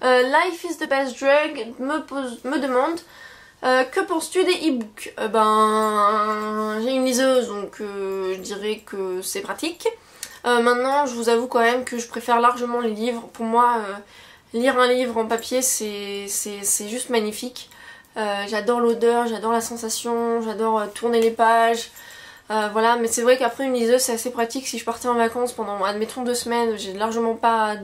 Life is the best drug me demande que penses-tu des e-books? J'ai une liseuse donc je dirais que c'est pratique. Maintenant je vous avoue quand même que je préfère largement les livres. Pour moi lire un livre en papier c'est juste magnifique. J'adore l'odeur, j'adore la sensation, j'adore tourner les pages. Voilà, mais c'est vrai qu'après une liseuse c'est assez pratique si je partais en vacances pendant admettons 2 semaines, j'ai largement pas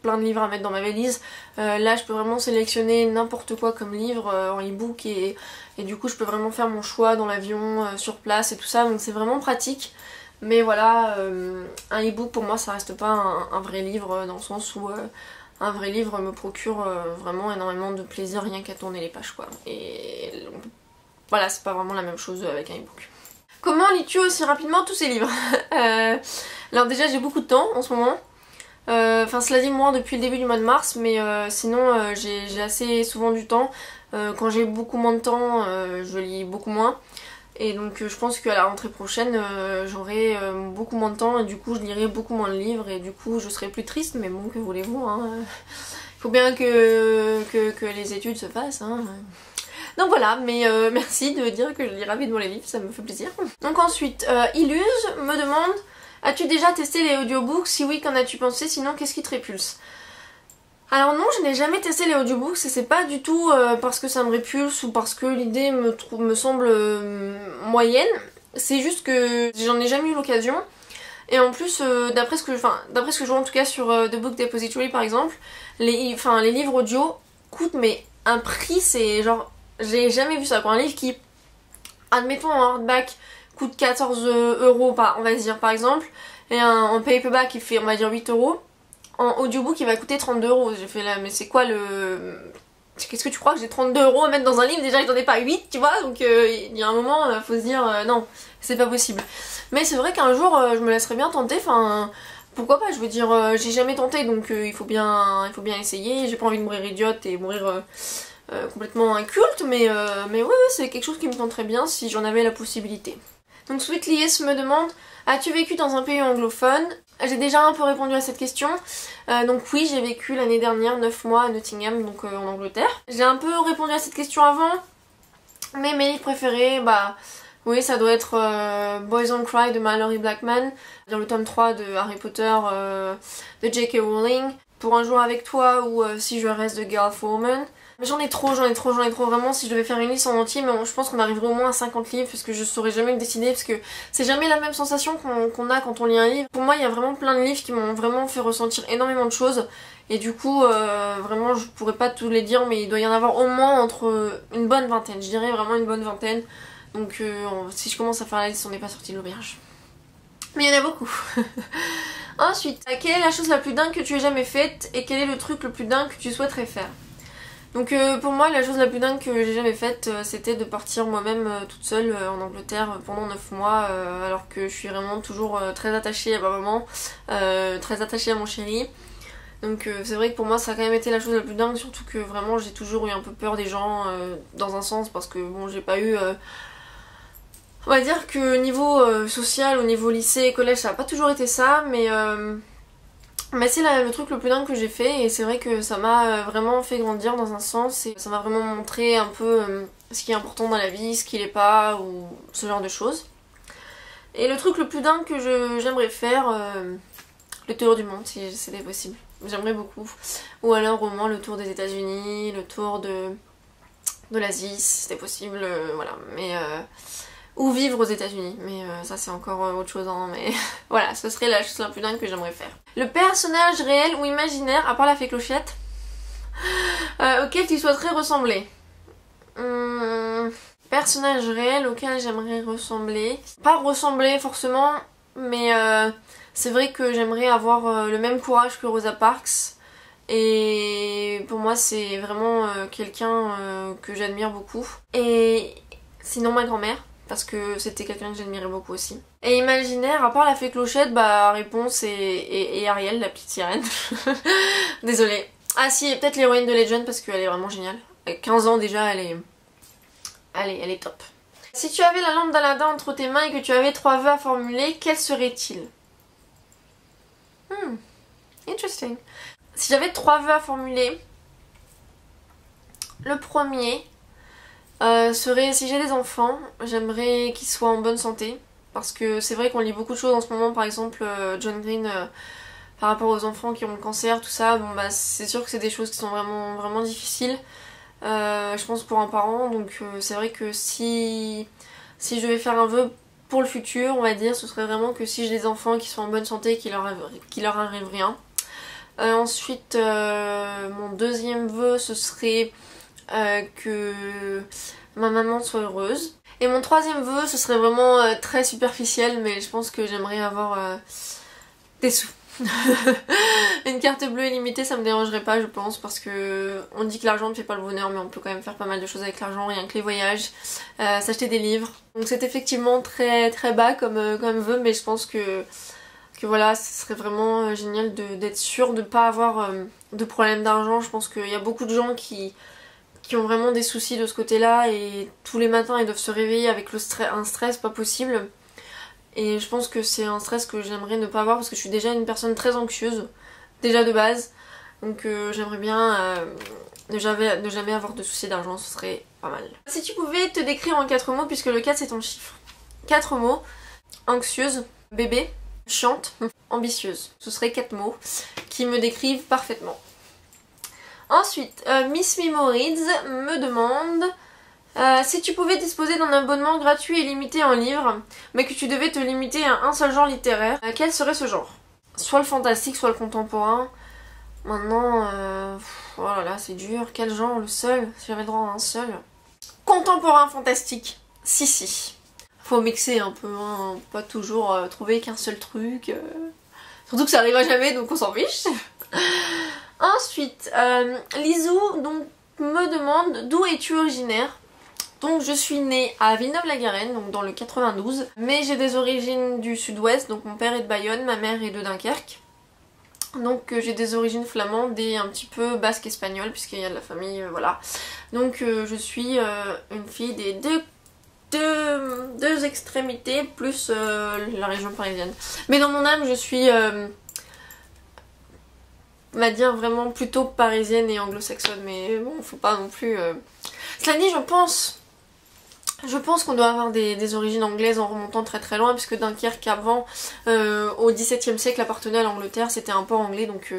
plein de livres à mettre dans ma valise. Là je peux vraiment sélectionner n'importe quoi comme livre en e-book et du coup je peux vraiment faire mon choix dans l'avion, sur place et tout ça, donc c'est vraiment pratique. Mais voilà, un e-book pour moi ça reste pas un vrai livre dans le sens où un vrai livre me procure vraiment énormément de plaisir rien qu'à tourner les pages quoi. Et voilà, c'est pas vraiment la même chose avec un e-book. Comment lis-tu aussi rapidement tous ces livres? Alors déjà j'ai beaucoup de temps en ce moment. Enfin cela dit moi depuis le début du mois de mars, mais sinon j'ai assez souvent du temps. Quand j'ai beaucoup moins de temps je lis beaucoup moins. Et donc je pense qu'à la rentrée prochaine j'aurai beaucoup moins de temps et du coup je lirai beaucoup moins de livres et du coup je serai plus triste, mais bon, que voulez-vous hein. Il faut bien que les études se fassent hein. Donc voilà, mais merci de dire que je lis rapidement les livres, ça me fait plaisir. Donc ensuite, Illuse me demande: as-tu déjà testé les audiobooks? Si oui, qu'en as-tu pensé? Sinon, qu'est-ce qui te répulse? Alors non, je n'ai jamais testé les audiobooks et c'est pas du tout parce que ça me répulse ou parce que l'idée me semble moyenne. C'est juste que j'en ai jamais eu l'occasion. Et en plus, d'après ce que je vois en tout cas sur The Book Depository par exemple, les livres audio coûtent mais un prix, c'est genre... J'ai jamais vu ça quoi, un livre qui, admettons en hardback, coûte 14 € on va dire par exemple, et en paperback il fait on va dire 8 €, en audiobook il va coûter 32 €. J'ai fait là, mais c'est quoi le... Qu'est-ce que tu crois que j'ai 32 € à mettre dans un livre? Déjà que j'en ai pas 8 tu vois, donc il y a un moment faut se dire non, c'est pas possible. Mais c'est vrai qu'un jour je me laisserais bien tenter, enfin... Pourquoi pas, je veux dire, j'ai jamais tenté donc il faut bien essayer, j'ai pas envie de mourir idiote et mourir... complètement inculte, mais ouais, c'est quelque chose qui me tenterait bien si j'en avais la possibilité. Donc Sweetlies me demande: as-tu vécu dans un pays anglophone? J'ai déjà un peu répondu à cette question. Donc oui, j'ai vécu l'année dernière 9 mois à Nottingham, donc en Angleterre. J'ai un peu répondu à cette question avant, mais mes livres préférés, oui, ça doit être Boys Don't Cry de Malory Blackman, dans le tome 3 de Harry Potter de J.K. Rowling, Pour un jour avec toi ou Si je reste de Gail Forman. Mais j'en ai trop, vraiment si je devais faire une liste en entier, mais je pense qu'on arriverait au moins à 50 livres parce que je saurais jamais me décider, parce que c'est jamais la même sensation qu'on a quand on lit un livre. Pour moi il y a vraiment plein de livres qui m'ont vraiment fait ressentir énormément de choses et du coup vraiment je pourrais pas tous les dire, mais il doit y en avoir au moins entre une bonne vingtaine, je dirais vraiment une bonne vingtaine. Donc si je commence à faire la liste on n'est pas sorti de l'auberge. Mais il y en a beaucoup. Ensuite, quelle est la chose la plus dingue que tu aies jamais faite et quel est le truc le plus dingue que tu souhaiterais faire? Donc pour moi la chose la plus dingue que j'ai jamais faite c'était de partir moi-même toute seule en Angleterre pendant 9 mois alors que je suis vraiment toujours très attachée à ma maman, très attachée à mon chéri. Donc c'est vrai que pour moi ça a quand même été la chose la plus dingue, surtout que vraiment j'ai toujours eu un peu peur des gens dans un sens parce que bon j'ai pas eu... on va dire que niveau social, au niveau lycée, collège ça a pas toujours été ça, mais c'est le truc le plus dingue que j'ai fait et c'est vrai que ça m'a vraiment fait grandir dans un sens et ça m'a vraiment montré un peu ce qui est important dans la vie, ce qui l'est pas ou ce genre de choses. Et le truc le plus dingue que j'aimerais faire, le tour du monde si c'était possible. J'aimerais beaucoup. Ou alors au moins le tour des États-Unis, le tour de l'Asie si c'était possible, voilà. Mais ou vivre aux États-Unis, mais ça c'est encore autre chose, hein, mais voilà, ce serait la chose la plus dingue que j'aimerais faire. Le personnage réel ou imaginaire, à part la fée Clochette, auquel tu souhaiterais ressembler. Personnage réel auquel j'aimerais ressembler. Pas ressembler forcément, mais c'est vrai que j'aimerais avoir le même courage que Rosa Parks. Et pour moi c'est vraiment quelqu'un que j'admire beaucoup. Et sinon ma grand-mère, parce que c'était quelqu'un que j'admirais beaucoup aussi. Et imaginaire, à part la fée Clochette, réponse et Ariel, la petite sirène. Désolée. Ah si, peut-être l'héroïne de Legend parce qu'elle est vraiment géniale. À 15 ans déjà, elle est top. Si tu avais la lampe d'Aladin entre tes mains et que tu avais 3 vœux à formuler, quels seraient-ils? Interesting. Si j'avais 3 vœux à formuler, le premier serait si j'ai des enfants, j'aimerais qu'ils soient en bonne santé. Parce que c'est vrai qu'on lit beaucoup de choses en ce moment, par exemple John Green par rapport aux enfants qui ont le cancer, tout ça. Bon bah c'est sûr que c'est des choses qui sont vraiment difficiles, je pense pour un parent. Donc c'est vrai que si je devais faire un vœu pour le futur, on va dire, ce serait vraiment que si j'ai des enfants qui sont en bonne santé, qu'il leur arrive rien. Ensuite, mon deuxième vœu, ce serait que ma maman soit heureuse. Et mon troisième vœu, ce serait vraiment très superficiel, mais je pense que j'aimerais avoir des sous. Une carte bleue illimitée, ça me dérangerait pas, je pense, parce que on dit que l'argent ne fait pas le bonheur, mais on peut quand même faire pas mal de choses avec l'argent, rien que les voyages, s'acheter des livres. Donc c'est effectivement très bas comme vœu, mais je pense que voilà, ce serait vraiment génial d'être sûr de pas avoir de problème d'argent. Je pense qu'il y a beaucoup de gens qui ont vraiment des soucis de ce côté-là, et tous les matins ils doivent se réveiller avec un stress pas possible. Et je pense que c'est un stress que j'aimerais ne pas avoir, parce que je suis déjà une personne très anxieuse, déjà de base. Donc j'aimerais bien ne jamais avoir de soucis d'argent, ce serait pas mal. Si tu pouvais te décrire en 4 mots, puisque le 4 c'est ton chiffre. 4 mots: anxieuse, bébé, chiante, ambitieuse. Ce serait 4 mots qui me décrivent parfaitement. Ensuite, Miss Mimorids me demande si tu pouvais disposer d'un abonnement gratuit et limité en livres, mais que tu devais te limiter à un seul genre littéraire, quel serait ce genre? Soit le fantastique, soit le contemporain. Maintenant, oh là là, c'est dur. Quel genre? Le seul? Si j'avais le droit à un seul. Contemporain fantastique. Si. Faut mixer un peu, hein. Pas toujours trouver qu'un seul truc. Surtout que ça arrivera jamais, donc on s'en fiche. Ensuite, Lizou donc, me demande d'où es-tu originaire. Donc je suis née à Villeneuve-la-Garenne, donc dans le 92, mais j'ai des origines du sud-ouest, donc mon père est de Bayonne, ma mère est de Dunkerque. Donc j'ai des origines flamandes et un petit peu basque-espagnole, puisqu'il y a de la famille, voilà. Donc je suis une fille des deux extrémités, plus la région parisienne. Mais dans mon âme, je suis, on va dire, vraiment plutôt parisienne et anglo-saxonne, mais bon, faut pas non plus... Cela dit, je pense qu'on doit avoir des origines anglaises en remontant très loin, puisque Dunkerque avant, au XVIIe siècle, appartenait à l'Angleterre, c'était un port anglais, donc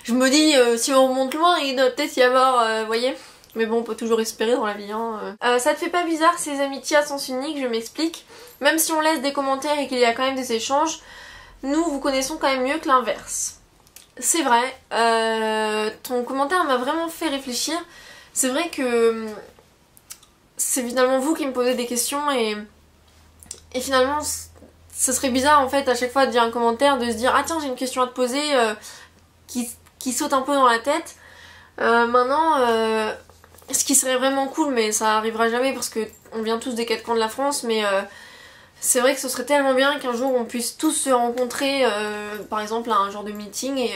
je me dis, si on remonte loin, il doit peut-être y avoir, vous voyez. Mais bon, on peut toujours espérer dans la vie, hein. Ça te fait pas bizarre ces amitiés à sens unique? Je m'explique. Même si on laisse des commentaires et qu'il y a quand même des échanges, nous vous connaissons quand même mieux que l'inverse. C'est vrai, ton commentaire m'a vraiment fait réfléchir. C'est vrai que c'est finalement vous qui me posez des questions, et finalement ce serait bizarre en fait à chaque fois de dire un commentaire, de se dire ah tiens j'ai une question à te poser qui saute un peu dans la tête. Maintenant ce qui serait vraiment cool, mais ça arrivera jamais parce que on vient tous des 4 coins de la France, mais c'est vrai que ce serait tellement bien qu'un jour on puisse tous se rencontrer par exemple à un genre de meeting, et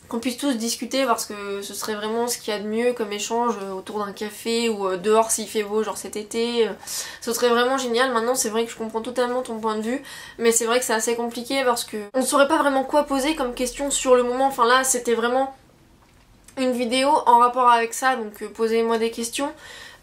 qu'on puisse tous discuter, parce que ce serait vraiment ce qu'il y a de mieux comme échange autour d'un café ou dehors s'il fait beau, genre cet été. Ce serait vraiment génial. Maintenant c'est vrai que je comprends totalement ton point de vue, mais c'est vrai que c'est assez compliqué parce que on ne saurait pas vraiment quoi poser comme question sur le moment. Enfin là c'était vraiment une vidéo en rapport avec ça, donc posez-moi des questions.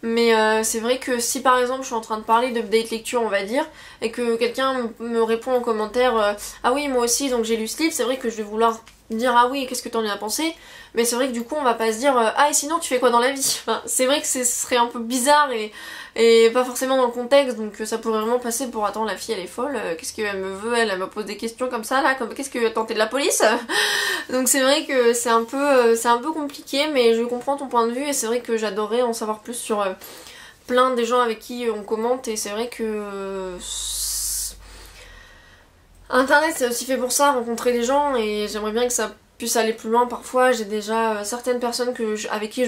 Mais c'est vrai que si par exemple je suis en train de parler de date lecture, on va dire, et que quelqu'un me répond en commentaire ah oui moi aussi donc j'ai lu ce livre, c'est vrai que je vais vouloir dire ah oui qu'est-ce que t'en as pensé, mais c'est vrai que du coup on va pas se dire ah et sinon tu fais quoi dans la vie. Enfin, c'est vrai que ce serait un peu bizarre et pas forcément dans le contexte, donc ça pourrait vraiment passer pour attends la fille elle est folle, qu'est-ce qu'elle me veut, elle me pose des questions comme ça là, comme qu'est-ce que attends t'es de la police. Donc c'est vrai que c'est un peu compliqué, mais je comprends ton point de vue, et c'est vrai que j'adorerais en savoir plus sur plein des gens avec qui on commente, et c'est vrai que Internet c'est aussi fait pour ça, rencontrer des gens, et j'aimerais bien que ça puisse aller plus loin. Parfois j'ai déjà certaines personnes avec qui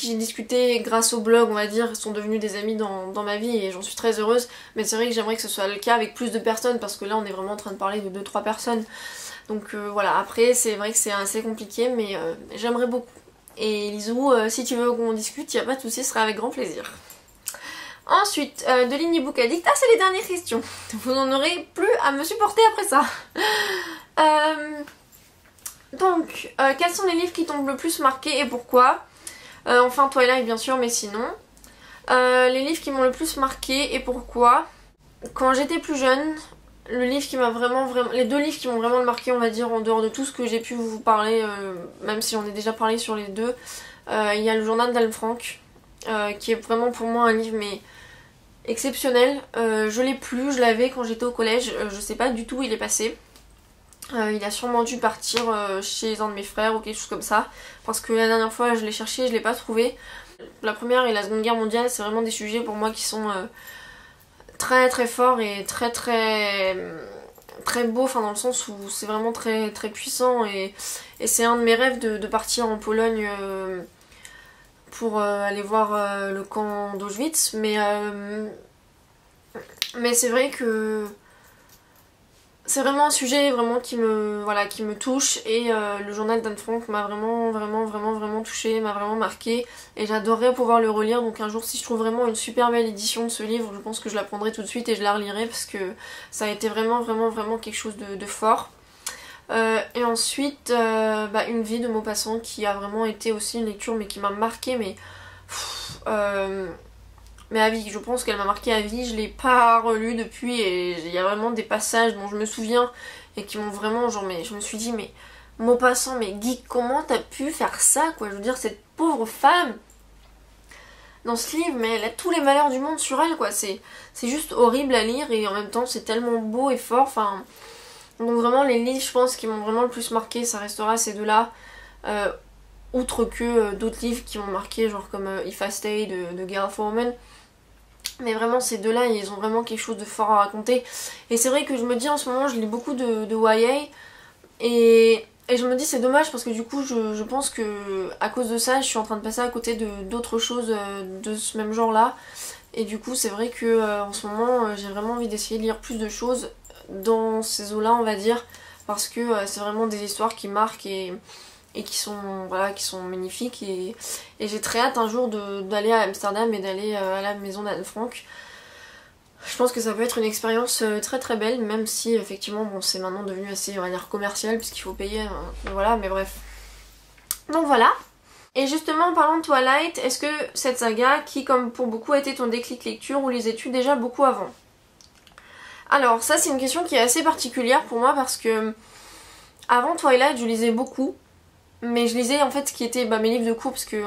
j'ai discuté grâce au blog, on va dire, sont devenus des amis dans ma vie, et j'en suis très heureuse. Mais c'est vrai que j'aimerais que ce soit le cas avec plus de personnes, parce que là on est vraiment en train de parler de 2-3 personnes. Donc voilà, après c'est vrai que c'est assez compliqué, mais j'aimerais beaucoup. Et Lizou, si tu veux qu'on discute, y a pas de soucis, ce sera avec grand plaisir. Ensuite, de Ligny Book Addict. Ah, c'est les dernières questions. Vous n'en aurez plus à me supporter après ça. Donc, quels sont les livres qui t'ont le plus marqué et pourquoi? Enfin Twilight bien sûr, mais sinon. Les livres qui m'ont le plus marqué et pourquoi? Quand j'étais plus jeune, le livre qui m'a les deux livres qui m'ont vraiment marqué, on va dire, en dehors de tout ce que j'ai pu vous parler, même si j'en ai déjà parlé sur les deux, il y a le journal d'Anne Frank, qui est vraiment pour moi un livre mais exceptionnel. Je l'ai plus, je l'avais quand j'étais au collège, je sais pas du tout où il est passé. Il a sûrement dû partir chez un de mes frères ou quelque chose comme ça, parce que la dernière fois je l'ai cherché et je l'ai pas trouvé. La première et la seconde guerre mondiale, c'est vraiment des sujets pour moi qui sont très très forts et très beaux, enfin dans le sens où c'est vraiment très très puissant, et c'est un de mes rêves de partir en Pologne pour aller voir le camp d'Auschwitz, mais c'est vrai que c'est vraiment un sujet vraiment qui me touche, et le journal d'Anne Frank m'a vraiment touchée, m'a vraiment marqué, et j'adorerais pouvoir le relire. Donc un jour, si je trouve vraiment une super belle édition de ce livre, je pense que je la prendrai tout de suite et je la relirai, parce que ça a été vraiment quelque chose de fort. Et ensuite Une vie de Maupassant, qui a vraiment été aussi une lecture mais qui m'a marqué, mais à vie, je pense qu'elle m'a marqué à vie. Je l'ai pas relue depuis, et il y a vraiment des passages dont je me souviens et qui m'ont vraiment mais je me suis dit, mais Maupassant, mais Guy, comment t'as pu faire ça, quoi? Je veux dire, cette pauvre femme dans ce livre, mais elle a tous les malheurs du monde sur elle, quoi. C'est juste horrible à lire, et en même temps c'est tellement beau et fort. Enfin, donc vraiment les livres, je pense, qui m'ont vraiment le plus marqué, ça restera ces deux-là. Outre que d'autres livres qui m'ont marqué, genre comme If I Stay de Gail Forman. Mais vraiment ces deux-là, ils ont vraiment quelque chose de fort à raconter. Et c'est vrai que je me dis en ce moment, je lis beaucoup de YA, et je me dis c'est dommage, parce que du coup je pense que à cause de ça, je suis en train de passer à côté d'autres choses de ce même genre là. Et du coup c'est vrai que en ce moment j'ai vraiment envie d'essayer de lire plus de choses dans ces eaux-là, on va dire, parce que c'est vraiment des histoires qui marquent et qui sont magnifiques, et j'ai très hâte un jour d'aller à Amsterdam et d'aller à la maison d'Anne Frank. Je pense que ça peut être une expérience très belle, même si effectivement bon, c'est maintenant devenu assez, on va dire, commercial, puisqu'il faut payer, voilà, mais bref. Donc voilà. Et justement, en parlant de Twilight, est-ce que cette saga, qui comme pour beaucoup a été ton déclic lecture, ou les études déjà beaucoup avant? Alors ça, c'est une question qui est assez particulière pour moi, parce que avant Twilight je lisais beaucoup, mais je lisais en fait ce qui était mes livres de cours, parce que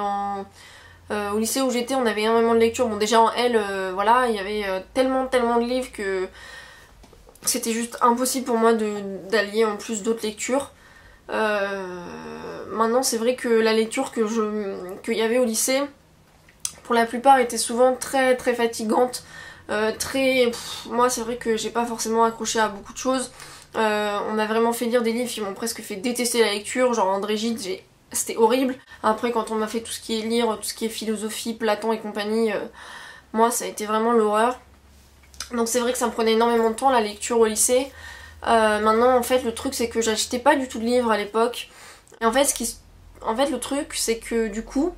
au lycée où j'étais, on avait énormément de lectures. Bon, déjà en L, voilà, il y avait tellement de livres que c'était juste impossible pour moi d'allier en plus d'autres lectures. Maintenant, c'est vrai que la lecture qu'il y avait au lycée, pour la plupart, était souvent très fatigante. Moi, c'est vrai que j'ai pas forcément accroché à beaucoup de choses. On m'a vraiment fait lire des livres qui m'ont presque fait détester la lecture, genre André Gide, c'était horrible. Après, quand on m'a fait tout ce qui est lire, tout ce qui est philosophie, Platon et compagnie, moi ça a été vraiment l'horreur. Donc c'est vrai que ça me prenait énormément de temps la lecture au lycée. Maintenant en fait le truc c'est que j'achetais pas du tout de livres à l'époque. Et en fait le truc c'est que du coup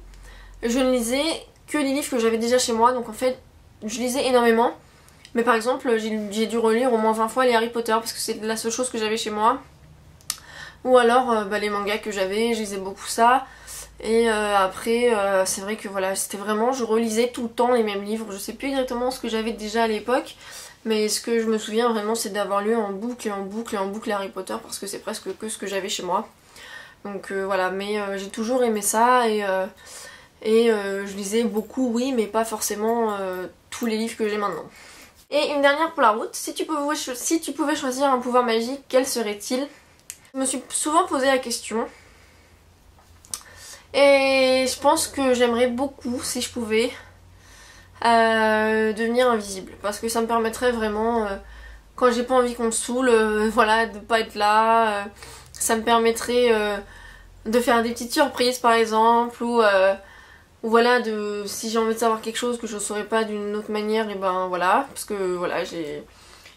je ne lisais que des livres que j'avais déjà chez moi. Donc en fait je lisais énormément. Mais par exemple j'ai dû relire au moins 20 fois les Harry Potter, parce que c'est la seule chose que j'avais chez moi. Ou alors les mangas que j'avais, je lisais beaucoup ça. Et après c'est vrai que voilà, c'était vraiment, je relisais tout le temps les mêmes livres. Je sais plus exactement ce que j'avais déjà à l'époque, mais ce que je me souviens vraiment c'est d'avoir lu en boucle Harry Potter, parce que c'est presque que ce que j'avais chez moi. Donc voilà, mais j'ai toujours aimé ça, et je lisais beaucoup, oui, mais pas forcément tous les livres que j'ai maintenant. Et une dernière pour la route, si tu pouvais choisir un pouvoir magique, quel serait-il? Je me suis souvent posé la question, et je pense que j'aimerais beaucoup, si je pouvais, devenir invisible, parce que ça me permettrait vraiment, quand j'ai pas envie qu'on me saoule, voilà, de pas être là. Ça me permettrait de faire des petites surprises par exemple, ou voilà, si j'ai envie de savoir quelque chose que je saurais pas d'une autre manière, et ben voilà, parce que voilà, je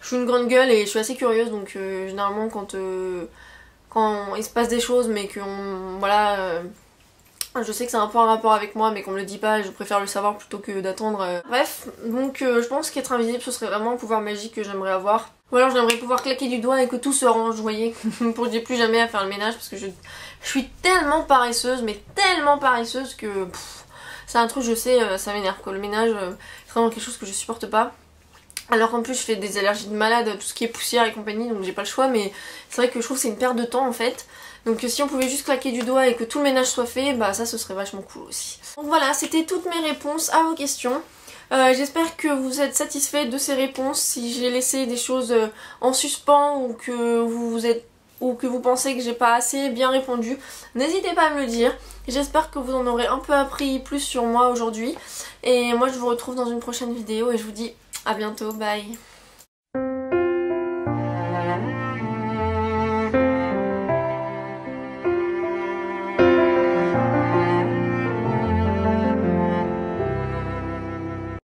suis une grande gueule et je suis assez curieuse, donc généralement quand il se passe des choses mais voilà, je sais que c'est un peu un rapport avec moi mais qu'on me le dit pas, et je préfère le savoir plutôt que d'attendre. Bref, donc je pense qu'être invisible ce serait vraiment un pouvoir magique que j'aimerais avoir. Ou alors j'aimerais pouvoir claquer du doigt et que tout se range, vous voyez, pour que j'ai plus jamais à faire le ménage parce que je suis tellement paresseuse, mais tellement paresseuse que c'est un truc, je sais, ça m'énerve quoi. Le ménage, c'est vraiment quelque chose que je supporte pas. Alors qu'en plus je fais des allergies de malade, tout ce qui est poussière et compagnie, donc j'ai pas le choix, mais c'est vrai que je trouve que c'est une perte de temps en fait. Donc si on pouvait juste claquer du doigt et que tout le ménage soit fait, bah ça ce serait vachement cool aussi. Donc voilà, c'était toutes mes réponses à vos questions. J'espère que vous êtes satisfaits de ces réponses. Si j'ai laissé des choses en suspens ou que vous pensez que j'ai pas assez bien répondu, n'hésitez pas à me le dire. J'espère que vous en aurez un peu appris plus sur moi aujourd'hui. Et moi je vous retrouve dans une prochaine vidéo et je vous dis à bientôt, bye.